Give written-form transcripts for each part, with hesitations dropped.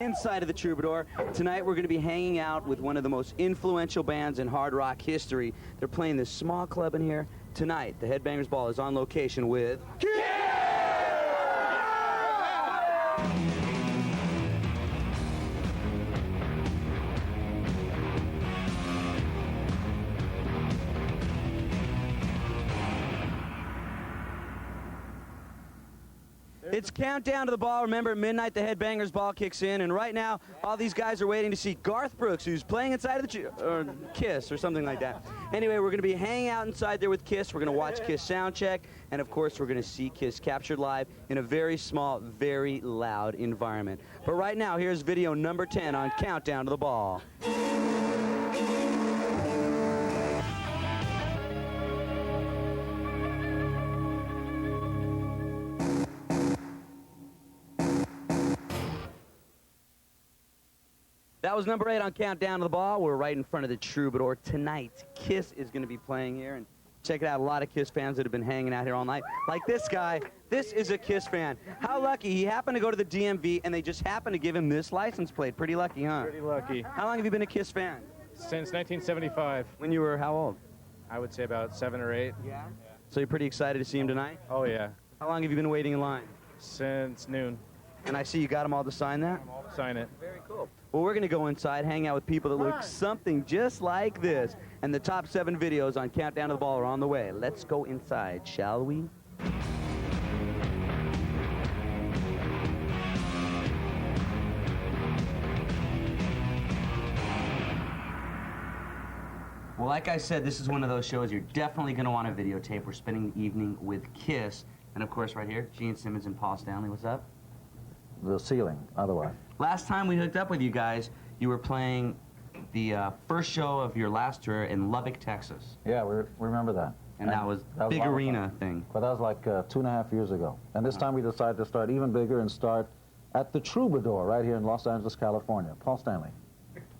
Inside of the Troubadour. Tonight we're going to be hanging out with one of the most influential bands in hard rock history. They're playing this small club in here. Tonight, the Headbangers Ball is on location with... It's countdown to the ball. Remember, midnight, the Headbangers Ball kicks in, and right now, all these guys are waiting to see Garth Brooks, who's playing inside of the or Kiss or something like that. Anyway, we're going to be hanging out inside there with Kiss. We're going to watch Kiss sound check, and of course, we're going to see Kiss captured live in a very small, very loud environment. But right now, here's video number 10 on Countdown to the Ball. That was number 8 on Countdown to the Ball. We're right in front of the Troubadour. Tonight, Kiss is going to be playing here. And check it out, a lot of Kiss fans that have been hanging out here all night. Like this guy, this is a Kiss fan. How lucky. He happened to go to the DMV, and they just happened to give him this license plate. Pretty lucky, huh? Pretty lucky. How long have you been a Kiss fan? Since 1975. When you were how old? I would say about 7 or 8. Yeah? So you're pretty excited to see him tonight? Oh, yeah. How long have you been waiting in line? Since noon. And I see you got them all to sign that? Sign it. Very cool. Well, we're going to go inside, hang out with people that look something just like this. And the top 7 videos on Countdown to the Ball are on the way. Let's go inside, shall we? Well, like I said, this is one of those shows you're definitely going to want to videotape. We're spending the evening with Kiss. And, of course, right here, Gene Simmons and Paul Stanley. What's up? The ceiling, otherwise. Last time we hooked up with you guys, you were playing the first show of your last tour in Lubbock, Texas. Yeah, we remember that. And that was big arena thing. But that was like 2.5 years ago. And this time we decided to start even bigger and start at the Troubador right here in Los Angeles, California. Paul Stanley.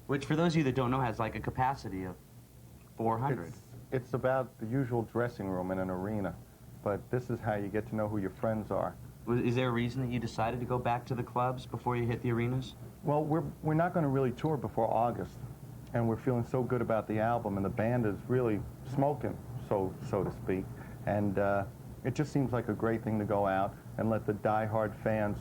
Which, for those of you that don't know, has like a capacity of 400. It's about the usual dressing room in an arena. But this is how you get to know who your friends are. Is there a reason that you decided to go back to the clubs before you hit the arenas? Well, we're not going to really tour before August, and we're feeling so good about the album, and the band is really smoking, so to speak. And it just seems like a great thing to go out and let the die-hard fans,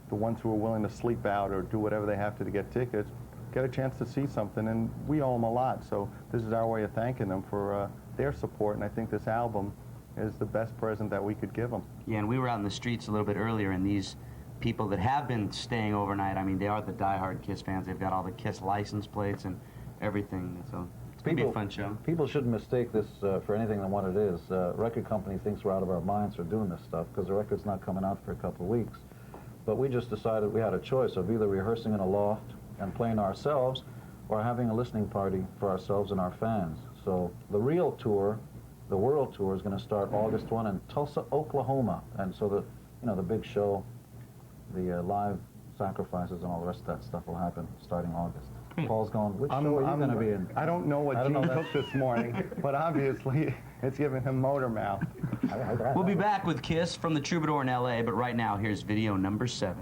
the ones who are willing to sleep out or do whatever they have to get tickets, get a chance to see something. And we owe them a lot, so this is our way of thanking them for their support. And I think this album is the best present that we could give them. Yeah, and we were out in the streets a little bit earlier, and these people that have been staying overnight, I mean, they are the die-hard Kiss fans. They've got all the Kiss license plates and everything, so it's going to be a fun show. People shouldn't mistake this for anything than what it is. Record company thinks we're out of our minds for doing this stuff because the record's not coming out for a couple of weeks. But we just decided we had a choice of either rehearsing in a loft and playing ourselves or having a listening party for ourselves and our fans. So the real tour, the world tour, is going to start August 1 in Tulsa, Oklahoma. And so the big show, the live sacrifices and all the rest of that stuff will happen starting August. Paul's going, which show are you going to be in? I don't know what Gene took this morning, but obviously it's giving him motor mouth. We'll be back with Kiss from the Troubadour in L.A., but right now, here's video number 7.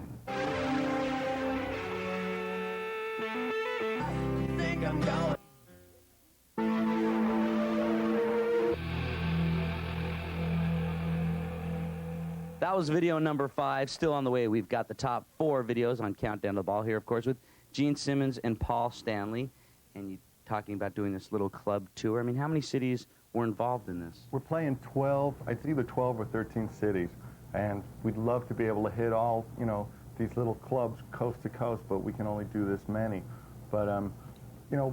Think I'm going. That was video number 5, still on the way. We've got the top 4 videos on Countdown to the Ball here, of course, with Gene Simmons and Paul Stanley. And you talking about doing this little club tour. I mean, how many cities were involved in this? We're playing 12, I think either 12 or 13 cities. And we'd love to be able to hit all, these little clubs coast to coast, but we can only do this many. But,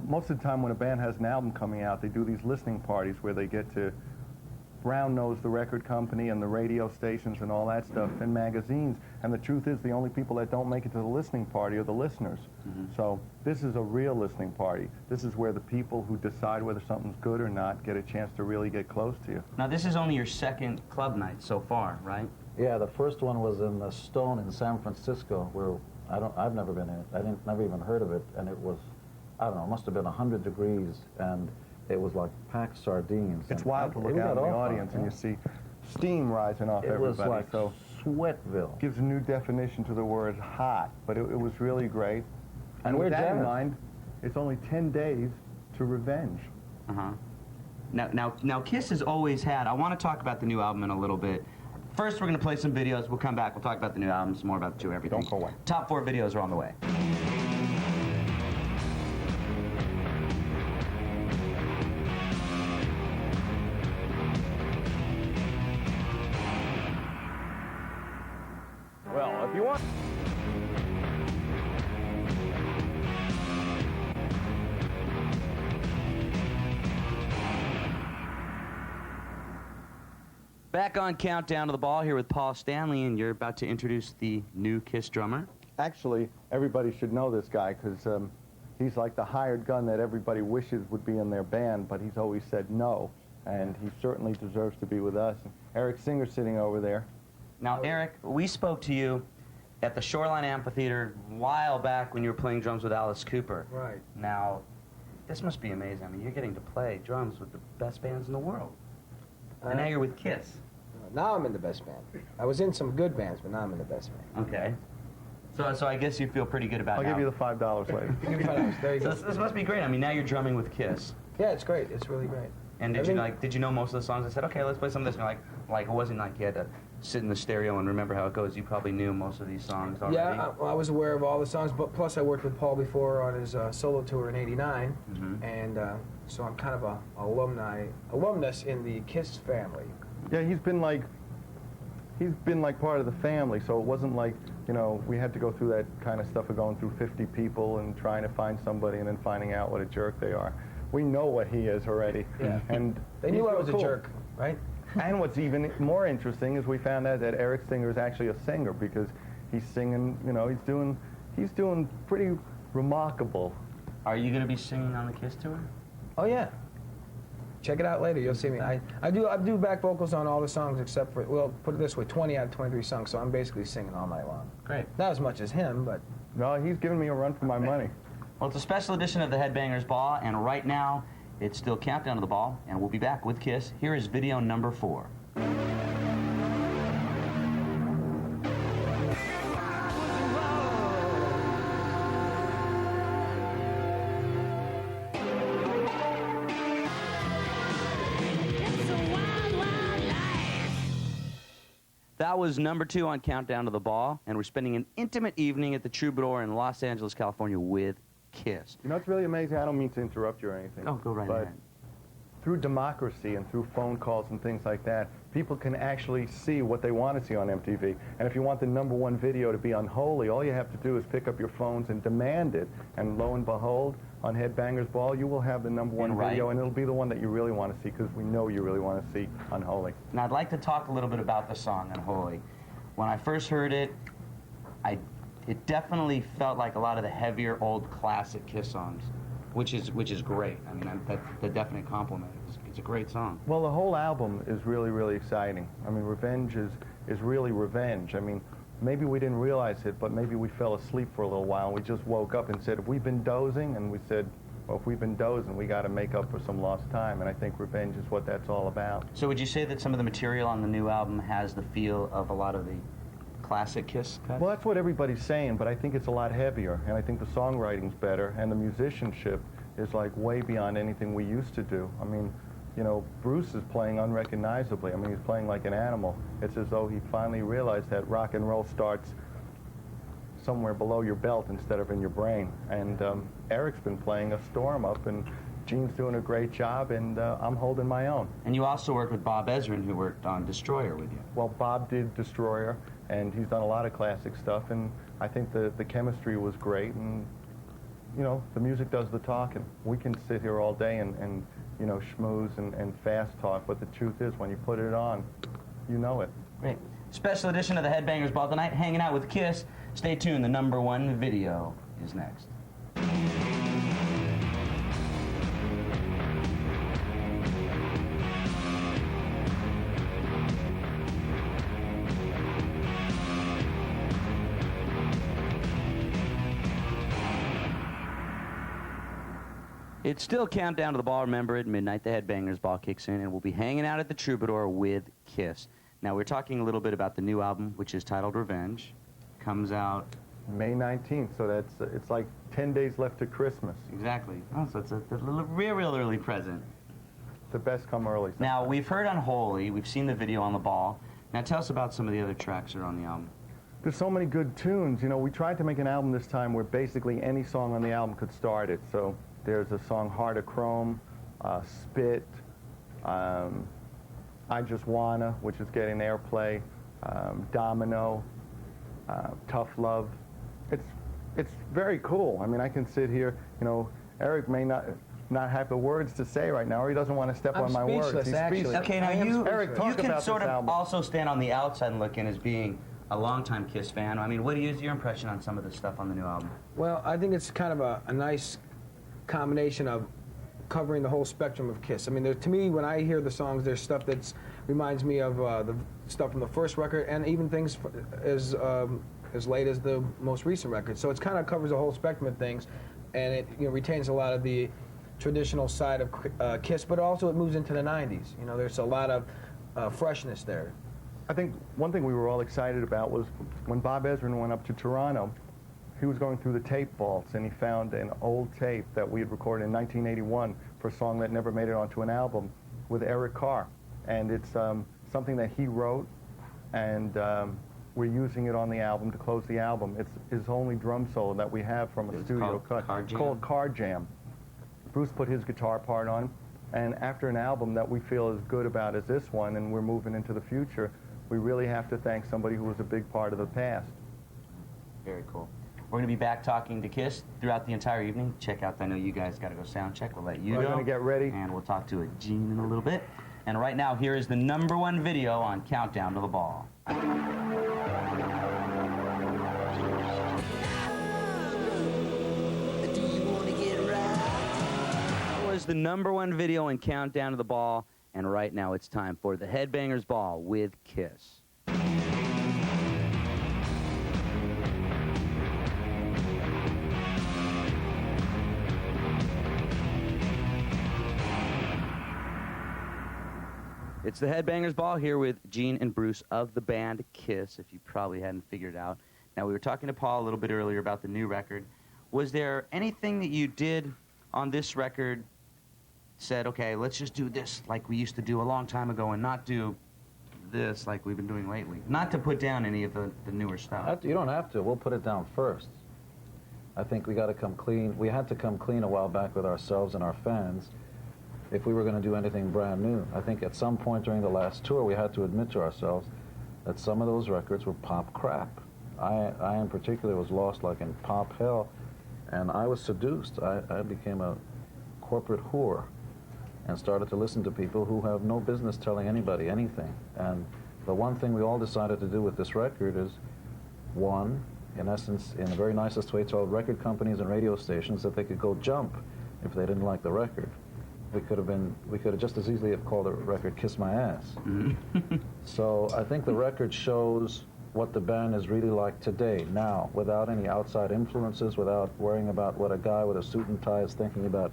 most of the time when a band has an album coming out, they do these listening parties where they get to Brown knows the record company and the radio stations and all that stuff and magazines. And the truth is the only people that don't make it to the listening party are the listeners. So this is a real listening party. This is where the people who decide whether something's good or not get a chance to really get close to you. Now, this is only your 2nd club night so far, right? Yeah, the first one was in the Stone in San Francisco, where I've never been in it. Never even heard of it, and it was, I don't know, it must have been 100 degrees, and it was like packed sardines. It's wild to look out in the audience and you see steam rising off everybody. It was like so Sweatville. Gives a new definition to the word hot, but it was really great. And we're with that in jealous. mind, it's only 10 days to Revenge. Uh-huh. Now, Kiss has always had, I want to talk about the new album in a little bit. First, we're going to play some videos. We'll come back. We'll talk about the new album, some more about the two, everything. Don't go away. Top 4 videos are on the way. Well, if you want... Back on Countdown to the Ball here with Paul Stanley, and you're about to introduce the new Kiss drummer. Actually, everybody should know this guy because he's like the hired gun that everybody wishes would be in their band, but he's always said no, and he certainly deserves to be with us. Eric Singer's sitting over there. Now, Eric, we spoke to you at the Shoreline Amphitheater a while back when you were playing drums with Alice Cooper. Right. Now, this must be amazing. I mean, you're getting to play drums with the best bands in the world. And now you're with Kiss. Now I'm in the best band. I was in some good bands, but now I'm in the best band. Okay. So I guess you feel pretty good about I'll now. give you the $5 later. Give me $5. There you So go. this must be great. I mean, now you're drumming with Kiss. Yeah, it's great. It's really great. And did you know most of the songs? I said, okay, let's play some of this. And like it wasn't like you had to sit in the stereo and remember how it goes. You probably knew most of these songs already. Yeah, I was aware of all the songs, but plus I worked with Paul before on his solo tour in '89, and so I'm kind of a alumnus in the Kiss family. Yeah, he's been like part of the family, so it wasn't like, you know, we had to go through that kind of stuff of going through 50 people and trying to find somebody and then finding out what a jerk they are. We know what he is already. Yeah. And They knew he's I real was a cool. jerk, right? And what's even more interesting is we found out that Eric Singer is actually a singer because he's singing, you know, he's doing pretty remarkable. Are you going to be singing on the Kiss tour? Oh yeah. Check it out later. You'll see me. I do back vocals on all the songs except for, well, put it this way, 20 out of 23 songs. So I'm basically singing all night long. Great. Not as much as him, but No, he's giving me a run for my money. Well, it's a special edition of the Headbangers Ball, and right now it's still Countdown to the Ball, and we'll be back with Kiss. Here is video number 4. That was number 2 on Countdown to the Ball, and we're spending an intimate evening at the Troubador in Los Angeles, California with Kiss. You know, it's really amazing. I don't mean to interrupt you or anything. Oh, go right but ahead. through democracy and through phone calls and things like that, people can actually see what they want to see on MTV. And if you want the #1 video to be Unholy, all you have to do is pick up your phones and demand it. And lo and behold, on Headbangers Ball, you will have the #1 Right. video, and it'll be the one that you really want to see because we know you really want to see Unholy. Now, I'd like to talk a little bit about the song Unholy. When I first heard it, it definitely felt like a lot of the heavier old classic Kiss songs, which is great. I mean, that's a definite compliment. It's a great song. Well, the whole album is really, really exciting. I mean, Revenge is really revenge. I mean, maybe we didn't realize it, but maybe we fell asleep for a little while, and we just woke up and said, have we been dozing? And we said, well, if we've been dozing, we got to make up for some lost time, and I think Revenge is what that's all about. So would you say that some of the material on the new album has the feel of a lot of the classic Kiss cuts? Well, that's what everybody's saying, but I think it's a lot heavier, and I think the songwriting's better, and the musicianship is like way beyond anything we used to do. I mean, you know, Bruce is playing unrecognizably. I mean, he's playing like an animal. It's as though he finally realized that rock and roll starts somewhere below your belt instead of in your brain. And Eric's been playing a storm up, and Gene's doing a great job, and I'm holding my own. And you also worked with Bob Ezrin, who worked on Destroyer with you. Well, Bob did Destroyer, and he's done a lot of classic stuff, and I think the chemistry was great, and, you know, the music does the talking. We can sit here all day and you know, schmooze and fast talk, but the truth is, when you put it on, you know it. Great. Special edition of the Headbangers Ball tonight, hanging out with Kiss. Stay tuned, the #1 video is next. It's still Countdown to the Ball. Remember, at midnight, the Headbangers Ball kicks in, and we'll be hanging out at the Troubador with Kiss. Now, we're talking a little bit about the new album, which is titled Revenge. Comes out... May 19th, so it's like 10 days left to Christmas. Exactly. Oh, so it's a real early present. The best come early. Now, we've heard Unholy. We've seen the video on the ball. Now, tell us about some of the other tracks that are on the album. There's so many good tunes. You know, we tried to make an album this time where basically any song on the album could start it. So there's a song, Heart of Chrome, Spit, I Just Wanna, which is getting airplay, Domino, Tough Love. It's very cool. I mean, I can sit here, you know, Eric may not have the words to say right now, or he doesn't want to step on my words. He's speechless. Okay, now Eric, you talk can about sort this of album. also stand on the outside and look in as being a longtime Kiss fan. I mean, what is your impression on some of the stuff on the new album? Well, I think it's kind of a nice combination of covering the whole spectrum of Kiss. I mean, to me, when I hear the songs, there's stuff that reminds me of the stuff from the first record, and even things as late as the most recent record. So it kind of covers the whole spectrum of things, and it retains a lot of the traditional side of Kiss, but also it moves into the 90s. You know, there's a lot of freshness there. I think one thing we were all excited about was when Bob Ezrin went up to Toronto, he was going through the tape vaults and he found an old tape that we had recorded in 1981 for a song that never made it onto an album with Eric Carr. And it's something that he wrote, and we're using it on the album to close the album. It's his only drum solo that we have from a studio cut. It's called Car Jam. Bruce put his guitar part on, and after an album that we feel as good about as this one, and we're moving into the future, we really have to thank somebody who was a big part of the past. Very cool. We're going to be back talking to Kiss throughout the entire evening. Check out, I know you guys got to go sound check. We'll let you know. We're going to get ready. And we'll talk to Gene in a little bit. And right now, here is the #1 video on Countdown to the Ball. Was the #1 video in Countdown to the Ball, and right now it's time for the Headbangers Ball with Kiss. It's the Headbangers Ball here with Gene and Bruce of the band Kiss, if you probably hadn't figured out. Now, we were talking to Paul a little bit earlier about the new record. Was there anything that you did on this record, said, okay, let's just do this like we used to do a long time ago and not do this like we've been doing lately? Not to put down any of the newer stuff. You don't have to. We'll put it down first. I think we got to come clean. We had to come clean a while back with ourselves and our fans if we were going to do anything brand new. I think at some point during the last tour, we had to admit to ourselves that some of those records were pop crap. I in particular was lost like in pop hell, and I was seduced. I became a corporate whore and started to listen to people who have no business telling anybody anything. And the one thing we all decided to do with this record is, one, in essence, in the very nicest way, told record companies and radio stations that they could go jump if they didn't like the record. We could have just as easily have called the record Kiss My Ass. So I think the record shows what the band is really like today, now, without any outside influences, without worrying about what a guy with a suit and tie is thinking about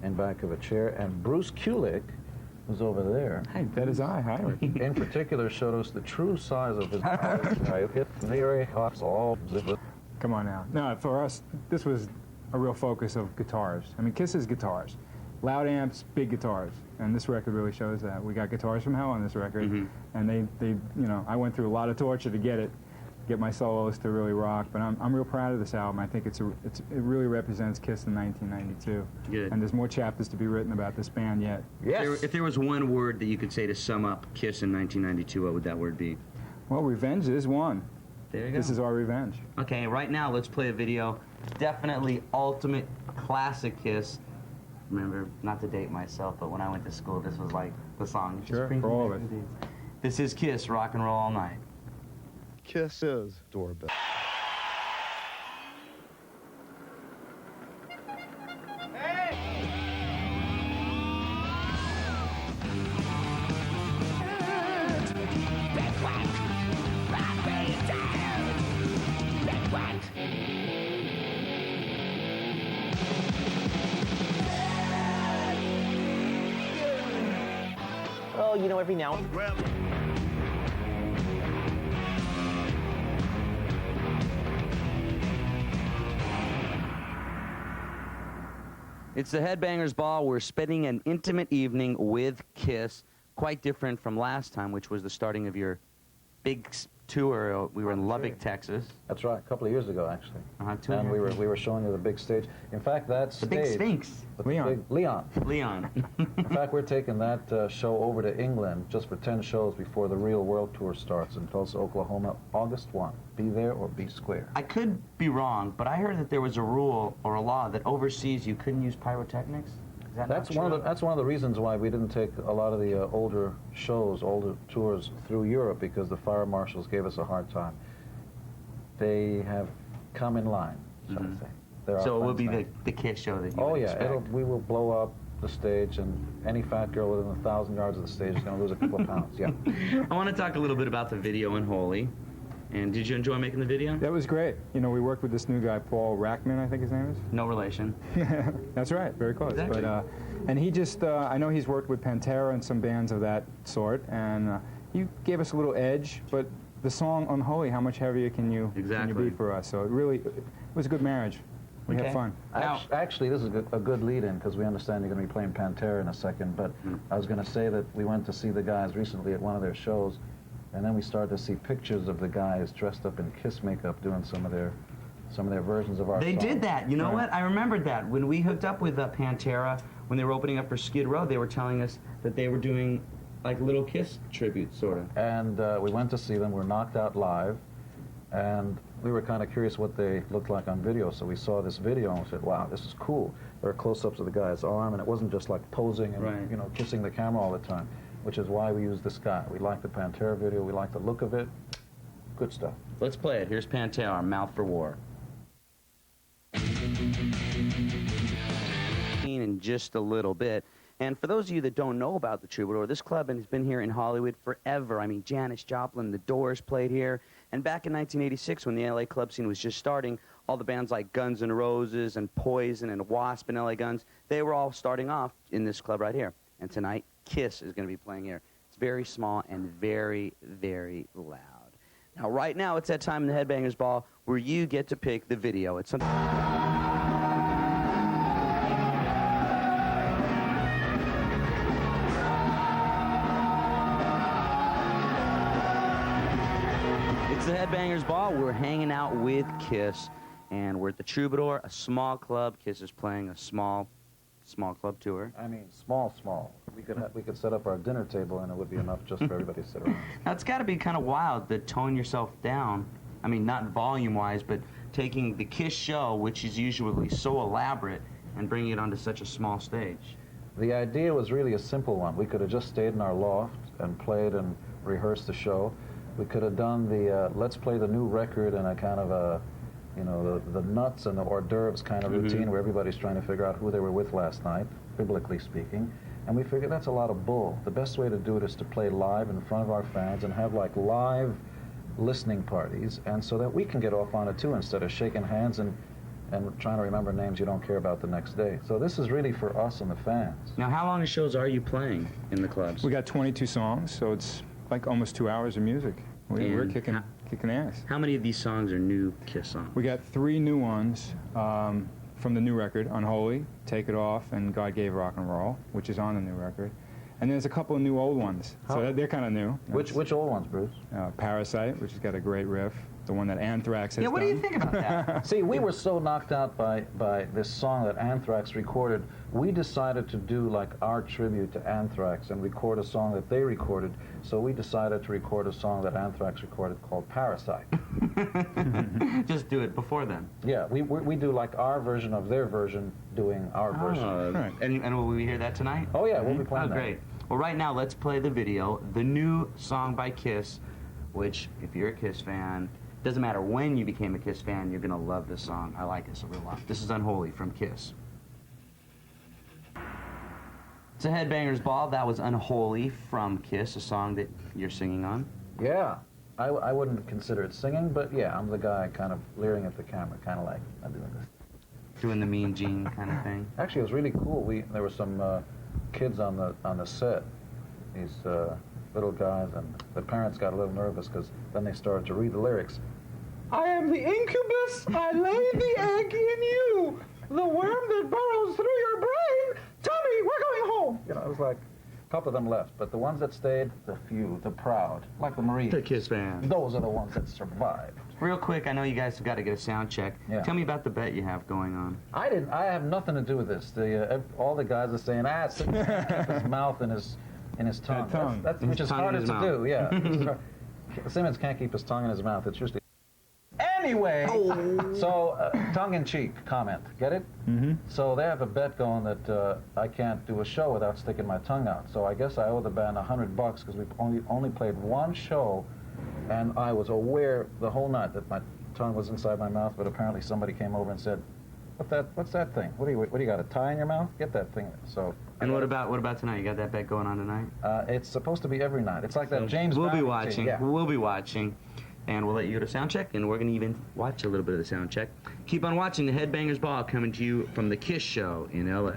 in back of a chair. And Bruce Kulick, who's over there, Hi, that is I. Hi. in particular, showed us the true size of his very all. Come on now. No, for us, this was a real focus of guitars. I mean, Kiss is guitars. Loud amps, big guitars, and this record really shows that. We got Guitars from Hell on this record, and they, you know, I went through a lot of torture to get my solos to really rock. But I'm real proud of this album. I think it really represents Kiss in 1992. Good. And there's more chapters to be written about this band yet. Yes. If there was one word that you could say to sum up Kiss in 1992, what would that word be? Well, revenge is one. There you go. This is our revenge. Okay, right now let's play a video. Definitely ultimate classic Kiss. Remember, not to date myself, but when I went to school, this was like the song. It just Sure, brings for me all back of to it. the days. This is Kiss, Rock and Roll All Night. Kiss is doorbell. Oh, you know, every now and then. It's the Headbangers Ball. We're spending an intimate evening with Kiss, quite different from last time, which was the starting of your big tour. We were in Lubbock, Texas. That's right, a couple of years ago, actually. And we years. were showing you the big stage. In fact, that The stage... big Sphinx. Leon. Leon. In fact, we're taking that show over to England just for 10 shows before the real world tour starts in Tulsa, Oklahoma, August 1. Be there or be square. I could be wrong, but I heard that there was a rule or a law that overseas you couldn't use pyrotechnics. Is that That's not one true? of the, that's one of the reasons why we didn't take a lot of the older shows, older tours through Europe, because the fire marshals gave us a hard time. They have come in line, shall I say. They're our So it will friends be now. the Kiss show that you Oh would yeah, expect. we will blow up the stage, and any fat girl within 1,000 yards of the stage is going to lose a couple of pounds. Yeah. I want to talk a little bit about the video Unholy. And did you enjoy making the video? That was great. You know, we worked with this new guy, Paul Rackman, I think his name is. No relation. That's right, very close. Exactly. But and he just, I know he's worked with Pantera and some bands of that sort, and he gave us a little edge. But the song Unholy, how much heavier can you be for us? So it was a good marriage. We had fun. Now- Actually, this is a good lead-in, because we understand you're going to be playing Pantera in a second, but I was going to say that we went to see the guys recently at one of their shows, and then we started to see pictures of the guys dressed up in Kiss makeup doing some of their versions of our They songs. did that. You know what? I remembered that. When we hooked up with Pantera, when they were opening up for Skid Row, they were telling us that they were doing like little Kiss tributes, sort of. And we went to see them. We were knocked out live, and we were kind of curious what they looked like on video, so we saw this video and we said, wow, this is cool. There were close-ups of the guy's arm, and it wasn't just like posing and you know, kissing the camera all the time, which is why we used this guy. We liked the Pantera video, we liked the look of it. Good stuff. Let's play it. Here's Pantera, Mouth for War. In just a little bit. And for those of you that don't know about the Troubadour, this club has been here in Hollywood forever. I mean, Janis Joplin, The Doors played here. And back in 1986, when the LA club scene was just starting, all the bands like Guns N' Roses and Poison and Wasp and LA Guns, they were all starting off in this club right here. And tonight, Kiss is going to be playing here. It's very small and very, very loud. Now, right now, it's that time in the Headbangers Ball where you get to pick the video. It's something... It's the Headbangers Ball. We're hanging out with Kiss, and we're at the Troubadour, a small club. Kiss is playing a small club tour. I mean, small. We could set up our dinner table, and it would be enough just for everybody to sit around. Now, it's got to be kind of wild to tone yourself down. I mean, not volume-wise, but taking the Kiss show, which is usually so elaborate, and bringing it onto such a small stage. The idea was really a simple one. We could have just stayed in our loft and played and rehearsed the show. We could have done the let's play the new record in a kind of a, you know, the nuts and the hors d'oeuvres kind of routine where everybody's trying to figure out who they were with last night, biblically speaking. And we figured that's a lot of bull. The best way to do it is to play live in front of our fans and have like live listening parties, and so that we can get off on it too instead of shaking hands and trying to remember names you don't care about the next day. So this is really for us and the fans. Now, how long of shows are you playing in the clubs? We got 22 songs, so it's like almost 2 hours of music. We're And kicking ass. How many of these songs are new Kiss songs? We got 3 new ones from the new record, Unholy, Take It Off, and God Gave Rock and Roll, which is on the new record. And there's a couple of new old ones, so they're kind of new. Which old ones, Bruce? Parasite, which has got a great riff, the one that Anthrax has Yeah, what do done. you think about that? See, we were so knocked out by this song that Anthrax recorded, we decided to do like our tribute to Anthrax and record a song that they recorded, so we decided to record a song that Anthrax recorded called Parasite. Just do it before then. Yeah, we do like our version of their version doing our version. Right. And will we hear that tonight? Oh yeah, we'll be Oh, playing that. great. Well, right now, let's play the video, the new song by Kiss, which, if you're a Kiss fan, doesn't matter when you became a Kiss fan, you're going to love this song. I like this a real lot. This is Unholy from Kiss. It's a Headbangers Ball. That was Unholy from Kiss, a song that you're singing on. Yeah, I wouldn't consider it singing, but yeah, I'm the guy kind of leering at the camera, kind of like I'm doing this. Doing the Mean Gene kind of thing. Actually, it was really cool. There were some kids on the set, these little guys, and the parents got a little nervous because then they started to read the lyrics. I am the incubus, I lay the egg in you, the worm that burrows through your brain. was like, a couple of them left, but the ones that stayed, the few, the proud, like the Marines. The Kiss band. Those are the ones that survived. Real quick, I know you guys have got to get a sound check. Yeah. Tell me about the bet you have going on. I have nothing to do with this. All the guys are saying, Simmons can't keep his mouth in his tongue. That's which is harder to do. Yeah. Simmons can't keep his tongue in his mouth. It's usually. Anyway, so tongue-in-cheek comment. Get it? Mm-hmm. So they have a bet going that I can't do a show without sticking my tongue out. So I guess I owe the band $100 because we've only played one show. And I was aware the whole night that my tongue was inside my mouth, but apparently somebody came over and said, "What's that thing? What do you got? A tie in your mouth? Get that thing." So. And what about tonight? You got that bet going on tonight? It's supposed to be every night. It's like that James. We'll be Brown watching. routine. Yeah. We'll be watching, and we'll let you go to sound check, and we're gonna even watch a little bit of the sound check. Keep on watching the Headbangers Ball coming to you from the Kiss Show in L.A.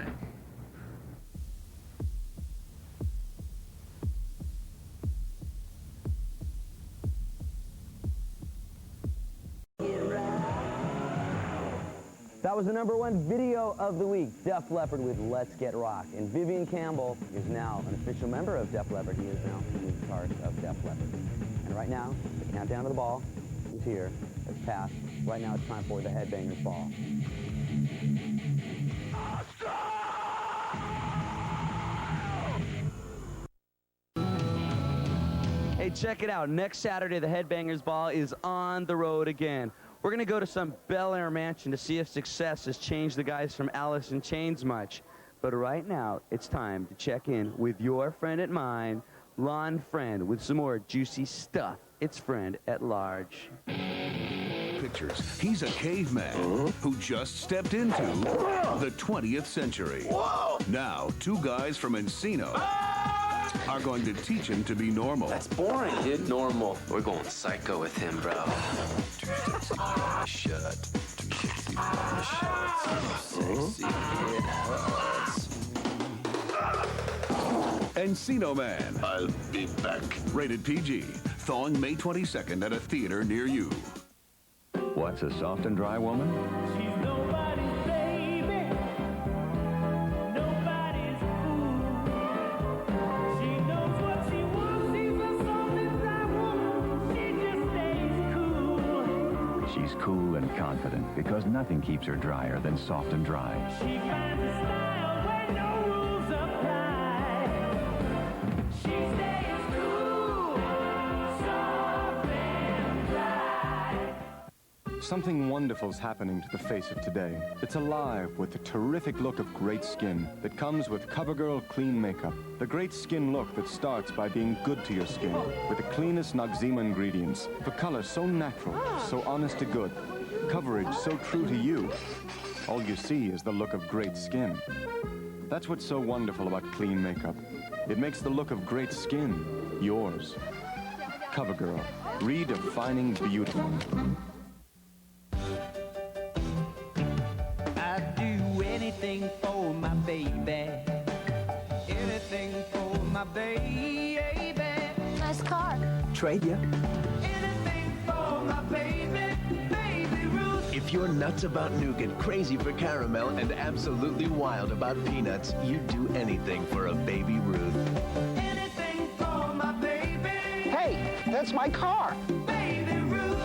That was the #1 video of the week, Def Leppard with Let's Get Rock. And Vivian Campbell is now an official member of Def Leppard. He is now the guitarist of Def Leppard. And right now, the countdown to the ball is here. It's passed. Right now, it's time for the Headbangers Ball. Hey, check it out. Next Saturday, the Headbangers Ball is on the road again. We're going to go to some Bel Air mansion to see if success has changed the guys from Alice in Chains much. But right now, it's time to check in with your friend at mine, Lon Friend, with some more juicy stuff. It's Friend at Large. Pictures. He's a caveman who just stepped into the 20th century. Whoa. Now, two guys from Encino are going to teach him to be normal. That's boring, dude. Normal. We're going psycho with him, bro. Shut. Sexy Encino Man. I'll be back. Rated PG. Thawing May 22nd at a theater near you. What's a soft and dry woman? She's nobody's baby. Nobody's fool. She knows what she wants. She's a soft and dry woman. She just stays cool. She's cool and confident because nothing keeps her drier than soft and dry. She finds a style where no rules apply. She stays cool, soft and dry. Something wonderful's happening to the face of today. It's alive with the terrific look of great skin that comes with CoverGirl Clean Makeup. The great skin look that starts by being good to your skin with the cleanest Noxzema ingredients. For color so natural, so honest to good. Coverage so true to you. All you see is the look of great skin. That's what's so wonderful about clean makeup. It makes the look of great skin yours. CoverGirl, redefining beauty. I'd do anything for my baby. Anything for my baby. Nice car. Trade you. Anything for my baby. Baby Ruth. If you're nuts about nougat, crazy for caramel, and absolutely wild about peanuts, you'd do anything for a baby Ruth. Anything for my baby. Hey, that's my car. Baby Ruth.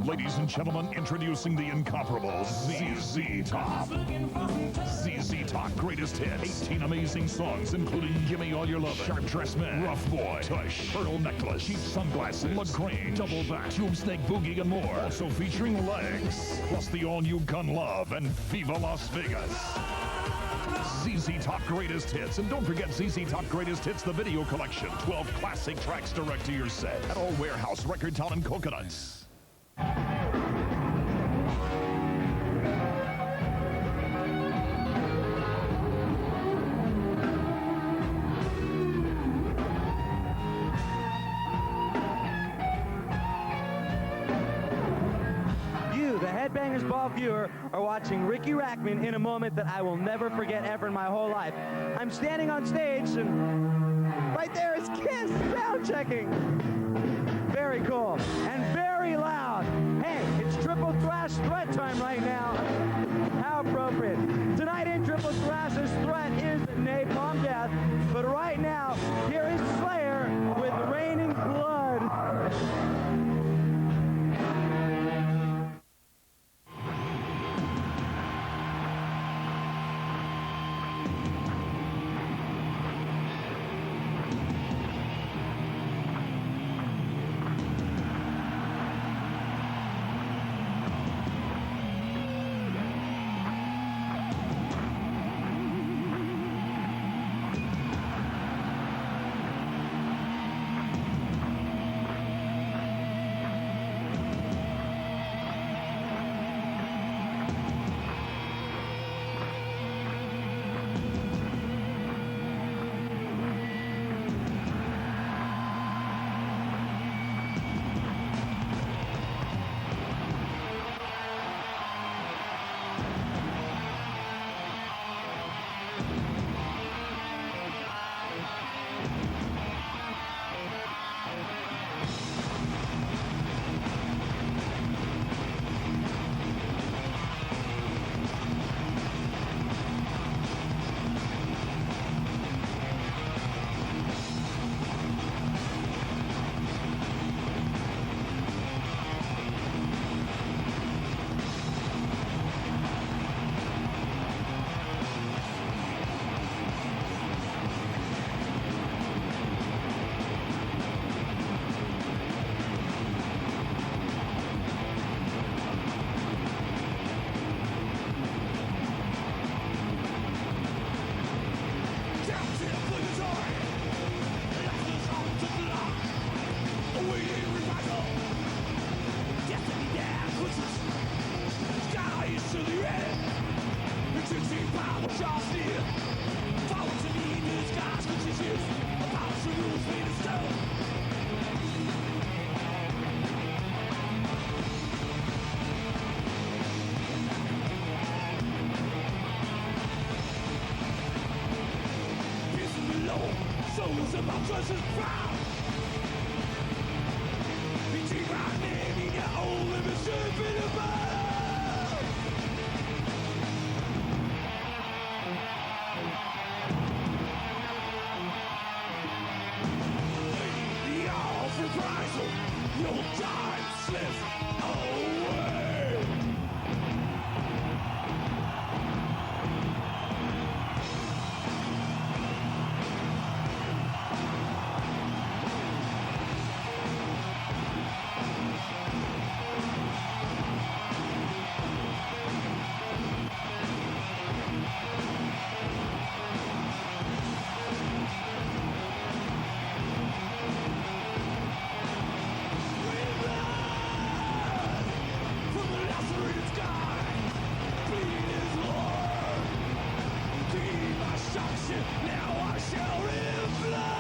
Ladies and gentlemen, introducing the incomparable ZZ Top. ZZ Top Greatest Hits. 18 amazing songs, including Gimme All Your Lovin', Sharp Dressed Man, Rough Boy, Tush, Pearl Necklace, Cheap Sunglasses, Lagrange, Double Back, Tube Snake Boogie, and more. Also featuring Legs, plus the all-new Gun Love and Viva Las Vegas. ZZ Top Greatest Hits. And don't forget ZZ Top Greatest Hits, the video collection. 12 classic tracks direct to your set at all Warehouse, Record Town, and Coconuts. You, the Headbangers Ball viewer, are watching Ricky Rackman in a moment that I will never forget ever in my whole life. I'm standing on stage, and right there is Kiss sound checking. Very cool and very loud. Hey, it's Triple Thrash Threat time right now. How appropriate. Tonight in Triple Thrash's Threat is Napalm. clothes and my dress is proud. You take my name in your own living surfing about. The reprisal, your time slips away. Now I shall in blood.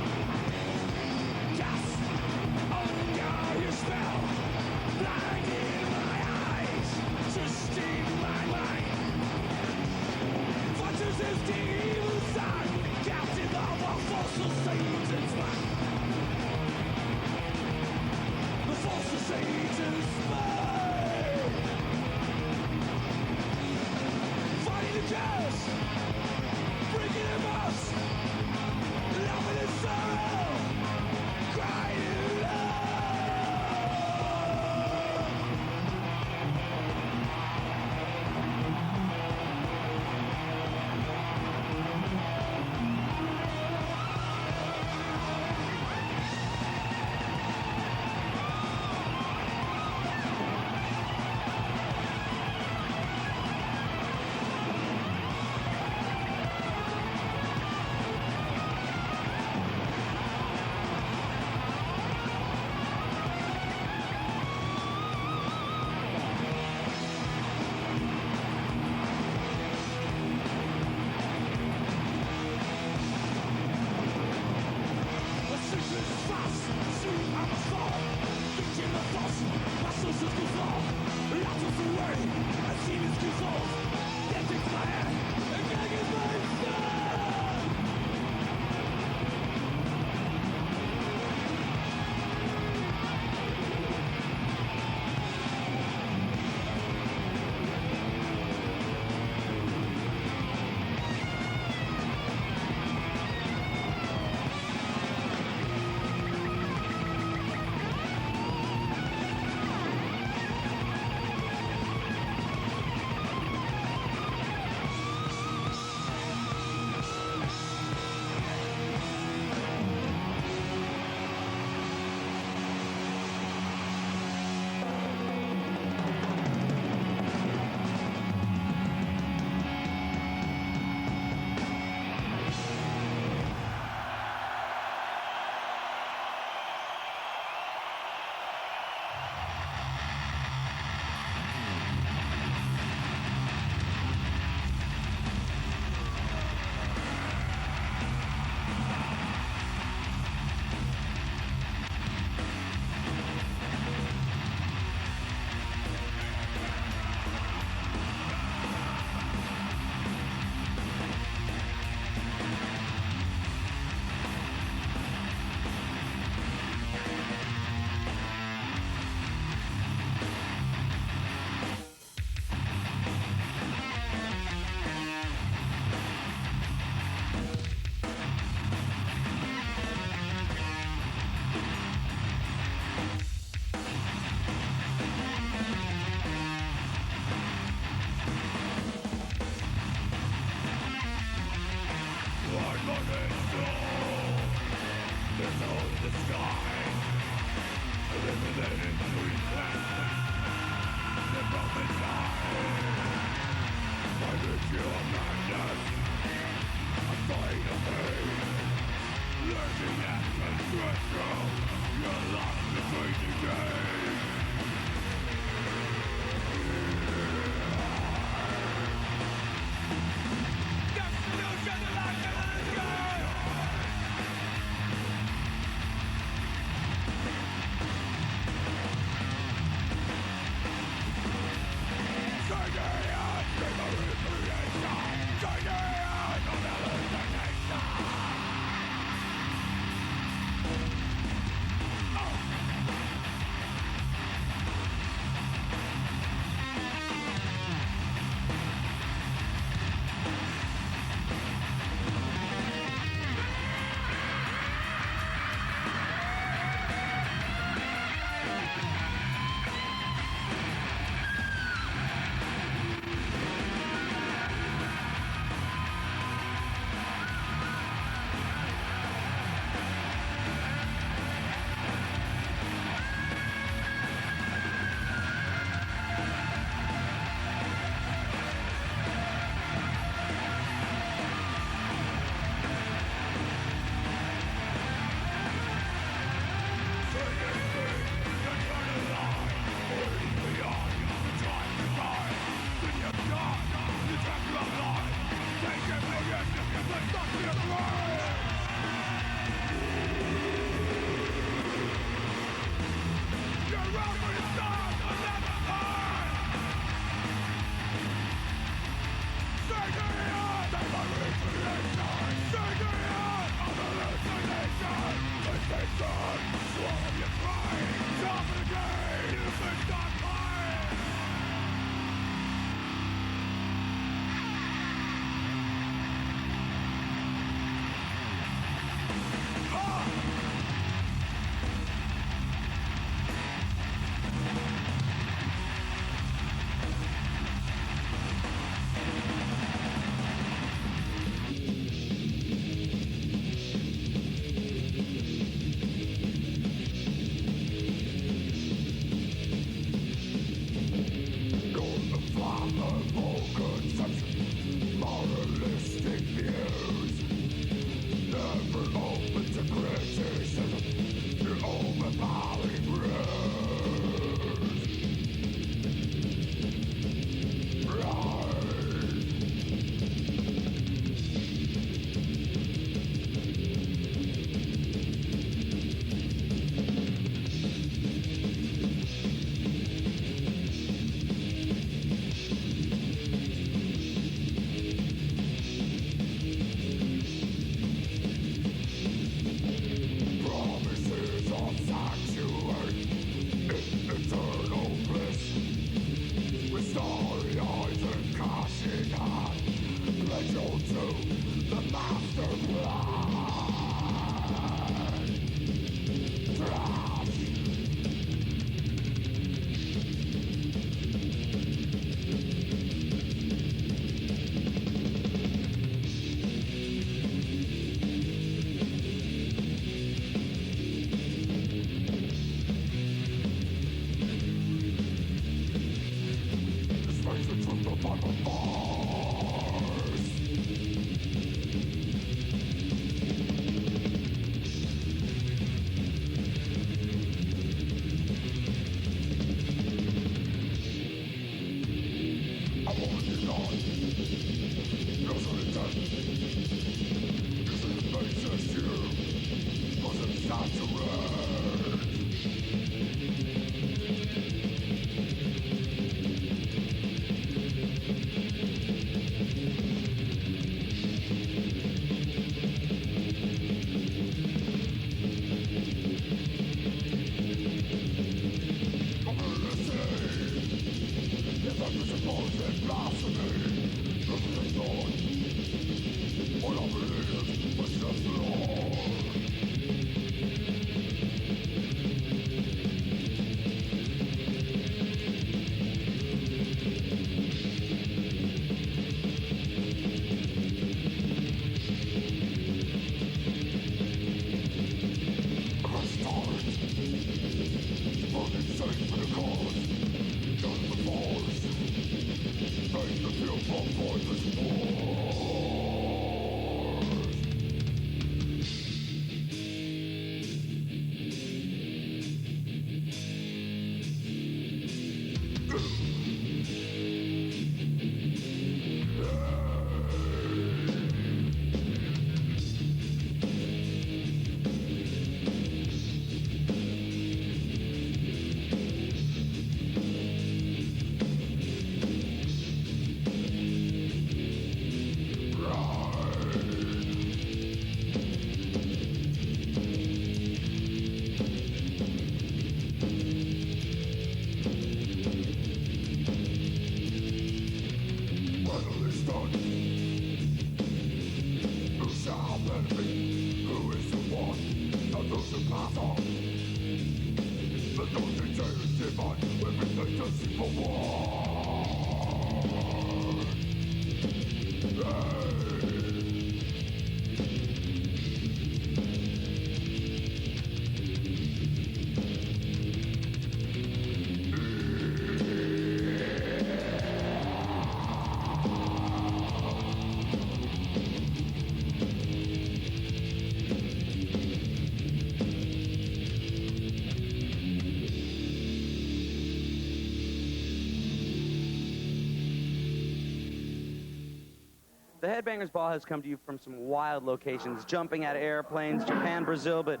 The Headbangers Ball has come to you from some wild locations, jumping out of airplanes, Japan, Brazil, but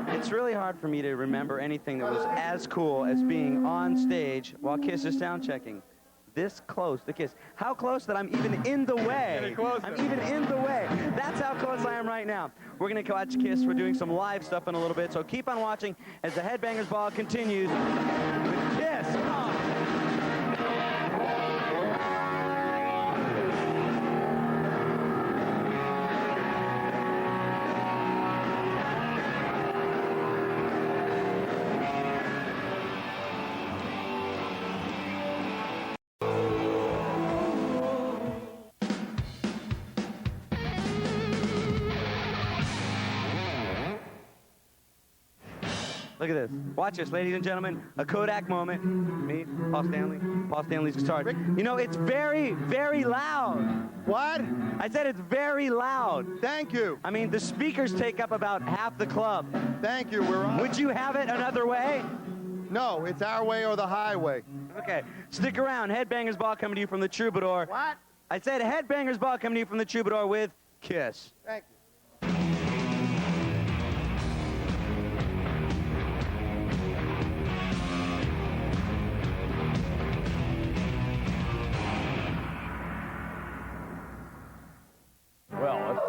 it's really hard for me to remember anything that was as cool as being on stage while Kiss is sound checking. This close to Kiss. How close that I'm even in the way. I'm even in the way. That's how close I am right now. We're going to watch Kiss. We're doing some live stuff in a little bit, so keep on watching as the Headbangers Ball continues with Kiss. Come on. Look at this. Watch this, ladies and gentlemen. A Kodak moment. Me, Paul Stanley. Paul Stanley's guitar. You know, it's very, very loud. What? I said it's very loud. Thank you. I mean, the speakers take up about half the club. Thank you. We're on. Would you have it another way? No, it's our way or the highway. Okay. Stick around. Headbangers Ball coming to you from the Troubador. What? I said Headbangers Ball coming to you from the Troubador with Kiss. Thank you. Well,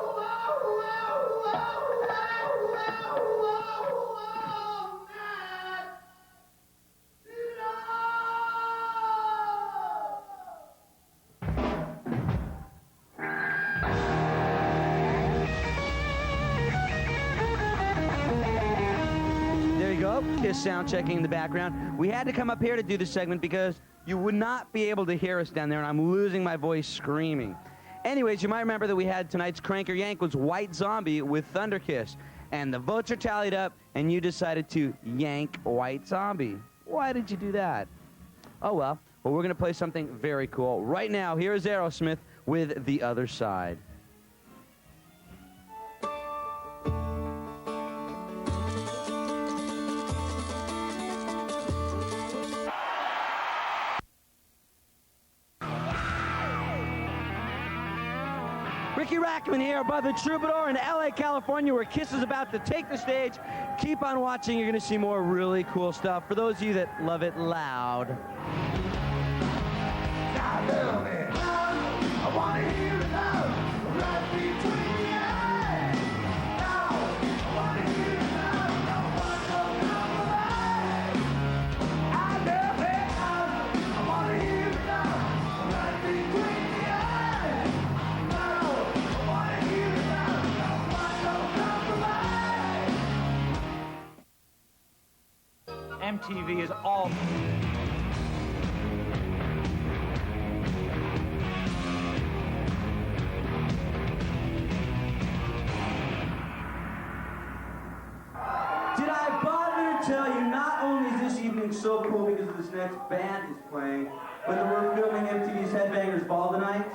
There you go. Kiss sound checking in the background. We had to come up here to do this segment because you would not be able to hear us down there, and I'm losing my voice screaming. Anyways, you might remember that we had tonight's Cranker Yank was White Zombie with Thunder Kiss. And the votes are tallied up, and you decided to yank White Zombie. Why did you do that? Oh, well. Well, we're going to play something very cool. Right now, here is Aerosmith with The Other Side. Ricky Rackman here above the Troubador in LA, California, where Kiss is about to take the stage. Keep on watching. You're going to see more really cool stuff for those of you that love it loud. I love it. I want to hear it loud. Right between the eyes. Now, I want to hear it loud. No one goes compromise. I love it. I want to hear it loud. Right between the eyes. Now, I want to hear it loud. No one goes compromise. MTV is all... Did I bother to tell you not only is this evening so cool because this next band is playing, but that we're filming MTV's Headbangers Ball tonight?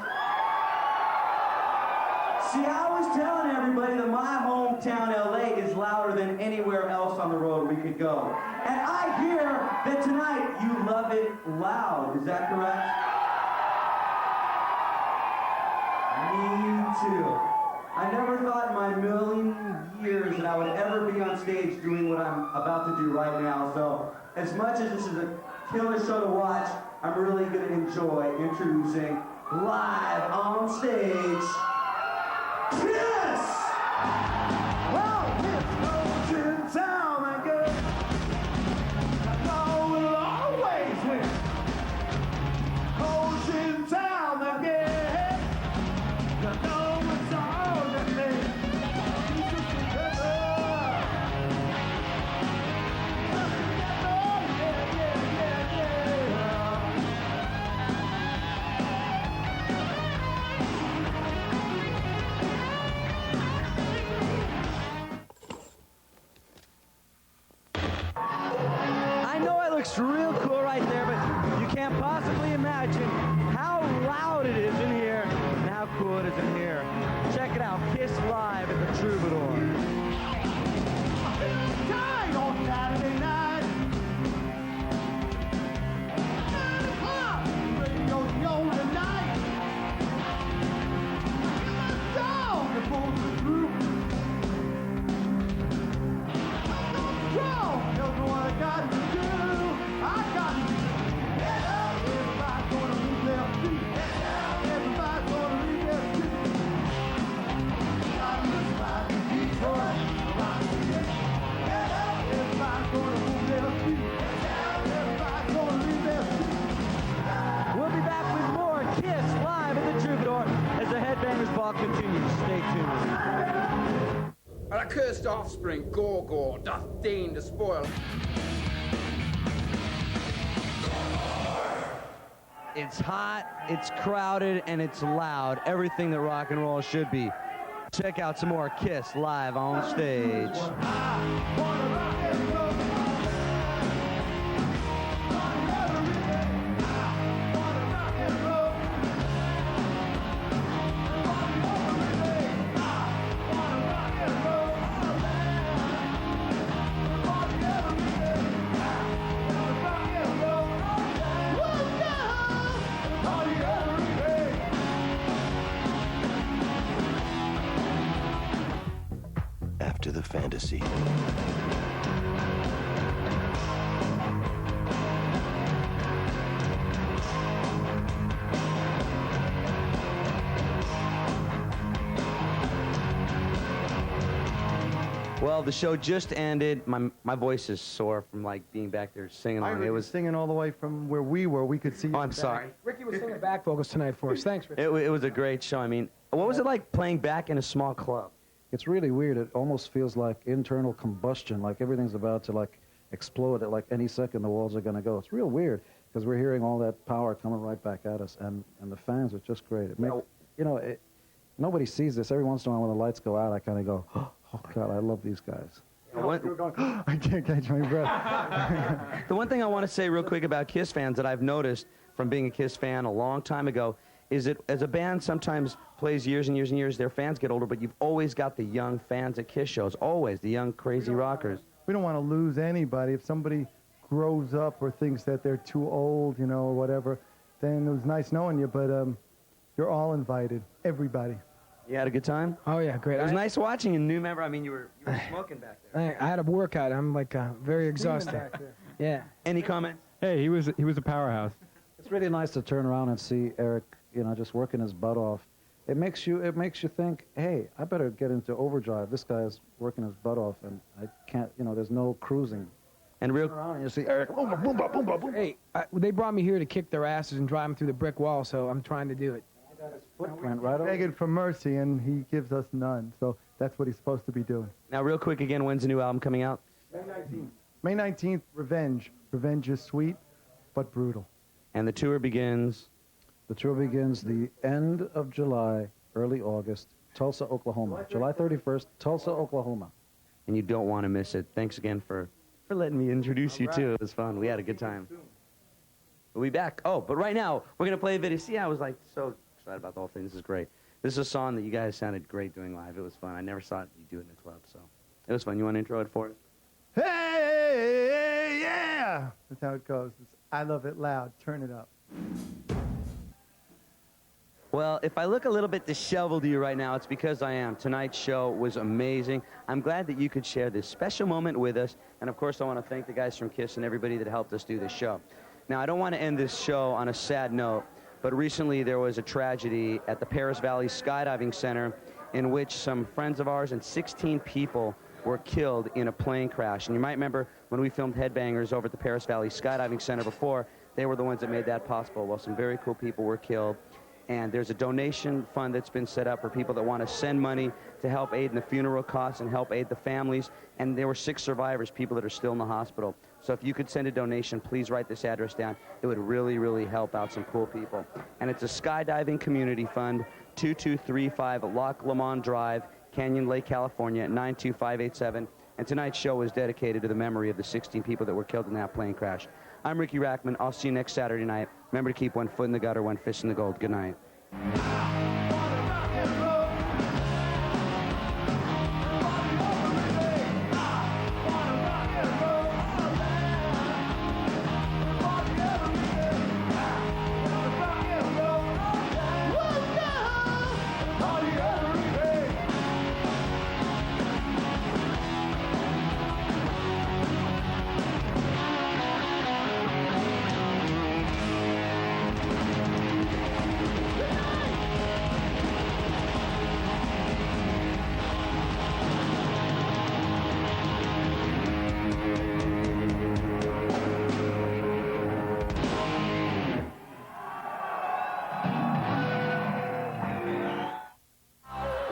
See, I was telling everybody that my hometown, LA, is louder than anywhere else on the road we could go. And I hear that tonight you love it loud. Is that correct? Me too. I never thought in my million years that I would ever be on stage doing what I'm about to do right now. So, as much as this is a killer show to watch, I'm really going to enjoy introducing live on stage, Kiss! Well, it's goes in town and good. I know we'll always win. Goes in town again. I know it's all the thing. looks real cool right there, but you can't possibly imagine how loud it is in here and how cool it is in here. Check it out, Kiss live at the Troubadour. Tied on Saturday night. 9 o'clock, radio's the older night. My dog, the pulls the through. Strong, tells me what I got to do. I got to get up. Everybody's gonna lose their feet. Everybody's gonna lose their feet. I look like Detroit. Get up. Everybody's gonna lose their feet. Everybody's gonna lose their feet. We'll be back with more Kiss live at the Troubadour as the Headbangers Ball continues. Stay tuned. Our accursed offspring, Gorgor, doth deign to spoil. It's hot, it's crowded, and it's loud. Everything that rock and roll should be. Check out some more Kiss live on stage. After the fantasy. Well, the show just ended. My voice is sore from like being back there singing along. I It was was. singing all the way from where we were. We could see you. Oh, I'm sorry. Ricky was singing back vocals tonight for us. Thanks, Ricky. It was a great show. I mean, what was it like playing back in a small club? It's really weird. It almost feels like internal combustion, like everything's about to like explode at like any second the walls are going to go. It's real weird because we're hearing all that power coming right back at us, and the fans are just great. It make, you know, nobody sees this. Every once in a while when the lights go out, I kind of go, oh, God, I love these guys. I can't catch my breath. The one thing I want to say real quick about Kiss fans that I've noticed from being a Kiss fan a long time ago is that as a band sometimes plays years and years and years, their fans get older, but you've always got the young fans at Kiss shows, always, the young crazy rockers. We don't want to lose anybody. If somebody grows up or thinks that they're too old, you know, or whatever, then it was nice knowing you, but you're all invited, everybody. You had a good time? Oh, yeah, great. It was nice watching you, new member. I mean, you were smoking back there. I had a workout. I'm like very exhausted. Yeah. Any comment? Hey, he was a powerhouse. It's really nice to turn around and see Eric, you know, just working his butt off. It makes you think, hey, I better get into overdrive. This guy's working his butt off, and I can't, you know, there's no cruising. And real, turn around and you see Eric, boom, boom, boom, boom, boom. Hey, they brought me here to kick their asses and drive them through the brick wall, so I'm trying to do it. Footprint right over. Begging for mercy, and he gives us none. So that's what he's supposed to be doing. Now, real quick again, when's the new album coming out? May 19th, Revenge. Revenge is sweet, but brutal. And the tour begins? The tour begins the end of July, early August, Tulsa, Oklahoma. July 31st, Tulsa, Oklahoma. And you don't want to miss it. Thanks again for letting me introduce you, too. It was fun. We had a good time. We'll be back. Oh, but right now, we're going to play a video. See, I was like so excited about the whole thing. This is great. This is a song that you guys sounded great doing live. It was fun. I never saw you do it in a club, so it was fun. You want to intro it for us? Hey, yeah! That's how it goes. It's, I love it loud. Turn it up. Well, if I look a little bit disheveled to you right now, it's because I am. Tonight's show was amazing. I'm glad that you could share this special moment with us. And, of course, I want to thank the guys from KISS and everybody that helped us do this show. Now, I don't want to end this show on a sad note, but recently there was a tragedy at the Paris Valley Skydiving Center in which some friends of ours and 16 people were killed in a plane crash. And you might remember when we filmed Headbangers over at the Paris Valley Skydiving Center before, they were the ones that made that possible. Well, some very cool people were killed. And there's a donation fund that's been set up for people that want to send money to help aid in the funeral costs and help aid the families. And there were 6 survivors, people that are still in the hospital. So if you could send a donation, please write this address down. It would really, really help out some cool people. And it's a skydiving community fund, 2235 Loch Lomond Drive, Canyon Lake, California, 92587. And tonight's show is dedicated to the memory of the 16 people that were killed in that plane crash. I'm Ricky Rackman. I'll see you next Saturday night. Remember to keep one foot in the gutter, one fist in the gold. Good night.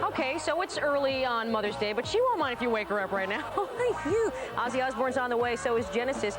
Okay, so it's early on Mother's Day, but she won't mind if you wake her up right now. Ozzy Osbourne's on the way, so is Genesis.